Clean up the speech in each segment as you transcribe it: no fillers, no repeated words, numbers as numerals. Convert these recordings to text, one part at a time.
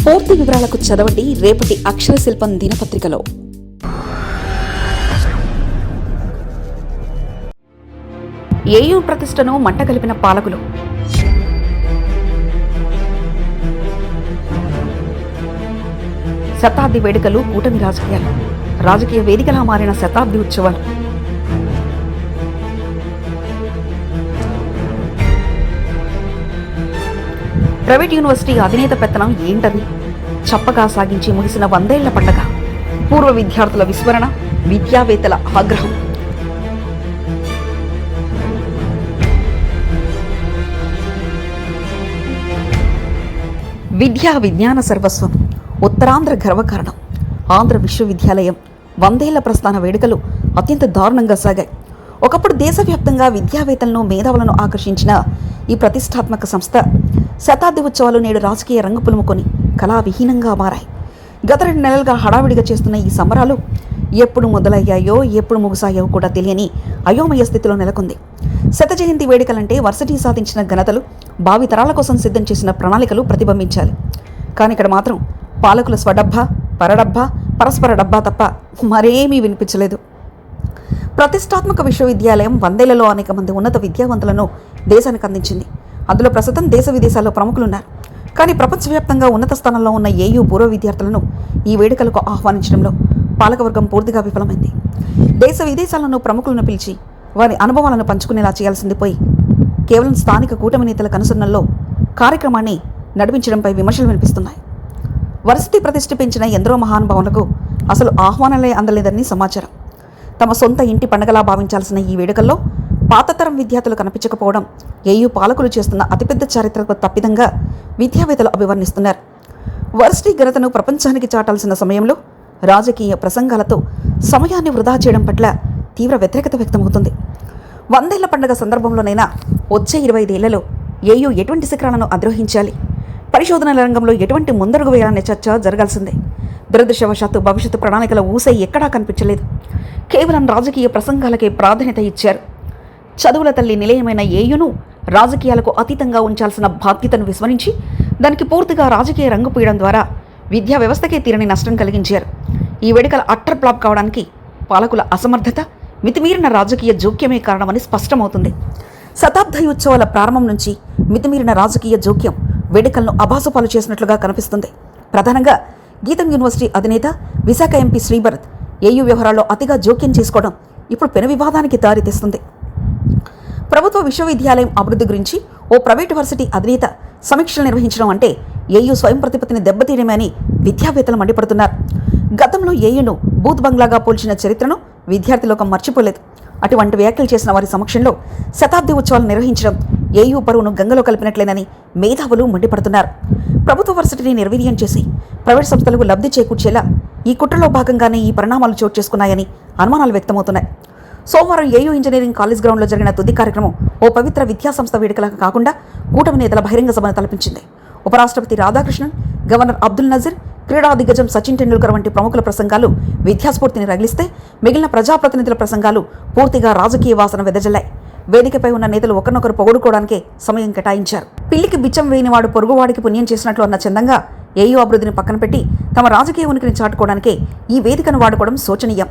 పూర్తి వివరాలకు చదవండి రేపటి అక్షర శిల్పం దినపత్రికలో. ఏయూ ప్రతిష్టను మంటగలిపిన పాలకులు. శతాబ్ది వేడుకలు, కూటమి రాజకీయాలు. రాజకీయ వేదికలా మారిన శతాబ్ది ఉత్సవాలు. ప్రైవేట్ యూనివర్సిటీ అధినేత పెత్తనం ఏంటది? చప్పగా సాగించి ముగిసిన 100 ఏళ్ల పండగ. పూర్వ విద్యార్థుల విస్మరణ, విద్యావేత్తల ఆగ్రహం. విద్యా విజ్ఞాన సర్వస్వం, ఉత్తరాంధ్ర గర్వకారణం. ఆంధ్ర విశ్వవిద్యాలయం 100 ఏళ్ల ప్రస్థాన వేడుకలు అత్యంత దారుణంగా సాగాయి. ఒకప్పుడు దేశవ్యాప్తంగా విద్యావేత్తలను, మేధావులను ఆకర్షించిన ఈ ప్రతిష్టాత్మక సంస్థ శతాబ్ది ఉత్సవాలు నేడు రాజకీయ రంగు పులుముకొని కళావిహీనంగా మారాయి. గత 2 నెలలుగా హడావిడిగా చేస్తున్న ఈ సంబరాలు ఎప్పుడు మొదలయ్యాయో, ఎప్పుడు ముగిసాయో కూడా తెలియని అయోమయ స్థితిలో నెలకొంది. శత జయంతి వేడుకలంటే వర్సిటీ సాధించిన ఘనతలు, భావితరాల కోసం సిద్ధం చేసిన ప్రణాళికలు ప్రతిబింబించాలి. కానీ ఇక్కడ మాత్రం పాలకుల స్వడబ్బా, పరడబ్బా, పరస్పర డబ్బా తప్ప మరేమీ వినిపించలేదు. ప్రతిష్టాత్మక విశ్వవిద్యాలయం 100 ఏళ్లలో అనేక మంది ఉన్నత విద్యావంతులను దేశానికి అందించింది. అందులో ప్రస్తుతం దేశ విదేశాల్లో ప్రముఖులున్నారు. కానీ ప్రపంచవ్యాప్తంగా ఉన్నత స్థానంలో ఉన్న ఏయూ పూర్వ విద్యార్థులను ఈ వేడుకలకు ఆహ్వానించడంలో పాలకవర్గం పూర్తిగా విఫలమైంది. దేశ విదేశాలను ప్రముఖులను పిలిచి వారి అనుభవాలను పంచుకునేలా చేయాల్సింది పోయి కేవలం స్థానిక కూటమి నేతల కనుసన్నల్లో కార్యక్రమాన్ని నడిపించడంపై విమర్శలు వినిపిస్తున్నాయి. వర్సిటీ ప్రతిష్ఠ పెంచిన ఎందరో మహానుభావులకు అసలు ఆహ్వానాలే అందలేదని సమాచారం. తమ సొంత ఇంటి పండగలా భావించాల్సిన ఈ వేడుకల్లో పాతతరం విద్యార్థులు కనిపించకపోవడం ఏయూ పాలకులు చేస్తున్న అతిపెద్ద చారిత్రక తప్పిదంగా విద్యావేత్తలు అభివర్ణిస్తున్నారు. వర్సిటీ ఘనతను ప్రపంచానికి చాటాల్సిన సమయంలో రాజకీయ ప్రసంగాలతో సమయాన్ని వృధా చేయడం పట్ల తీవ్ర వ్యతిరేకత వ్యక్తమవుతుంది. 100 ఏళ్ల పండుగ సందర్భంలోనైనా వచ్చే 25 ఏళ్లలో ఏయూ ఎటువంటి శిఖరాలను అధిరోహించాలి, పరిశోధనల రంగంలో ఎటువంటి ముందడుగు వేయాలనే చర్చ జరగాల్సిందే. దురదృష్టవశాత్తు భవిష్యత్తు ప్రణాళికల ఊసే ఎక్కడా కనిపించలేదు. కేవలం రాజకీయ ప్రసంగాలకే ప్రాధాన్యత ఇచ్చారు. చదువుల తల్లి నిలయమైన ఏయూను రాజకీయాలకు అతీతంగా ఉంచాల్సిన బాధ్యతను విస్మరించి దానికి పూర్తిగా రాజకీయ రంగు పూయడం ద్వారా విద్యా వ్యవస్థకే తీరని నష్టం కలిగించారు. ఈ వేడుకల అట్టర్ ఫ్లాప్ కావడానికి పాలకుల అసమర్థత, మితిమీరిన రాజకీయ జోక్యమే కారణమని స్పష్టమవుతుంది. శతాబ్ది ఉత్సవాల ప్రారంభం నుంచి మితిమీరిన రాజకీయ జోక్యం వేడుకలను అభాసుపాలు చేసినట్లుగా కనిపిస్తుంది. ప్రధానంగా గీతం యూనివర్సిటీ అధినేత, విశాఖ ఎంపీ శ్రీభరత్ ఏయూ వ్యవహారాల్లో అతిగా జోక్యం చేసుకోవడం ఇప్పుడు పెను వివాదానికి దారితీస్తుంది. ప్రభుత్వ విశ్వవిద్యాలయం అభివృద్ధి గురించి ఓ ప్రైవేటు వర్సిటీ అధినేత సమీక్షలు నిర్వహించడం అంటే ఏయూ స్వయం ప్రతిపత్తిని దెబ్బతీయడమే అని విద్యావేత్తలు మండిపడుతున్నారు. గతంలో ఏయూను బూత్ బంగ్లాగా పోల్చిన చరిత్రను విద్యార్థిలోకం మర్చిపోలేదు. అటువంటి వ్యాఖ్యలు చేసిన వారి సమక్షంలో శతాబ్ది ఉత్సవాలు నిర్వహించడం ఏయూ పరువును గంగలో కలిపినట్లేనని మేధావులు మండిపడుతున్నారు. ప్రభుత్వ వర్సిటీని నిర్వీర్యం చేసి ప్రైవేట్ సంస్థలకు లబ్ధి చేకూర్చేలా ఈ కుట్రలో భాగంగానే ఈ పరిణామాలు చోటు చేసుకున్నాయని అనుమానాలు వ్యక్తమవుతున్నాయి. సోమవారం ఏయూ ఇంజనీరింగ్ కాలేజ్ గ్రౌండ్లో జరిగిన తుది కార్యక్రమం ఓ పవిత్ర విద్యాసంస్థ వేడుకలకు కాకుండా కూటమి నేతల బహిరంగ సభను తలపించింది. ఉపరాష్ట్రపతి రాధాకృష్ణన్, గవర్నర్ అబ్దుల్ నజీర్, క్రీడా దిగ్గజం సచిన్ టెండూల్కర్ వంటి ప్రముఖుల ప్రసంగాలు విద్యాస్ఫూర్తిని రగిలిస్తే మిగిలిన ప్రజాప్రతినిధుల ప్రసంగాలు పూర్తిగా రాజకీయ వాసన వెదజల్లాయి. వేదికపై ఉన్న నేతలు ఒకరినొకరు పొగుడుకోవడానికే సమయం కేటాయించారు. పిల్లికి బిచ్చం వేయనివాడు పొరుగువాడికి పుణ్యం చేసినట్లు అన్న చందంగా ఏయూ అభివృద్ధిని పక్కన పెట్టి తమ రాజకీయ ఉనికిని చాటుకోవడానికే ఈ వేదికను వాడుకోవడం శోచనీయం.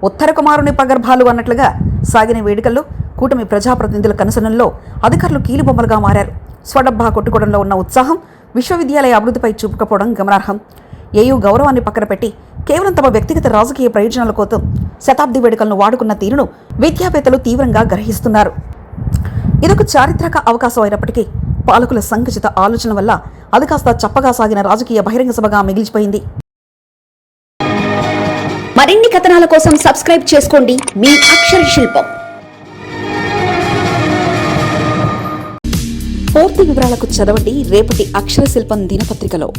ఉత్తర కుమారుని పగర్భాలు అన్నట్లుగా సాగిన వేడుకల్లో కూటమి ప్రజాప్రతినిధుల కనుసనల్లో అధికారులు కీలుబొమ్మలుగా మారారు. స్వడబ్బా కొట్టుకోవడంలో ఉన్న ఉత్సాహం విశ్వవిద్యాలయ అభివృద్ధిపై చూపకపోవడం గమనార్హం. ఏయూ గౌరవాన్ని పక్కన పెట్టి కేవలం తమ వ్యక్తిగత రాజకీయ ప్రయోజనాల కోసం శతాబ్ది వేడుకలను వాడుకున్న తీరును విద్యావేత్తలు తీవ్రంగా గ్రహిస్తున్నారు. ఇదొక చారిత్రక అవకాశం అయినప్పటికీ పాలకుల సంకుచిత ఆలోచన వల్ల అది కాస్త చప్పగా సాగిన రాజకీయ బహిరంగ సభగా మిగిలిచిపోయింది. మరిన్ని కథనాల కోసం సబ్స్క్రైబ్ చేసుకోండి మీ అక్షర శిల్పం. పూర్తి వివరాలకు చదవండి రేపటి అక్షర శిల్పం దినపత్రికలో.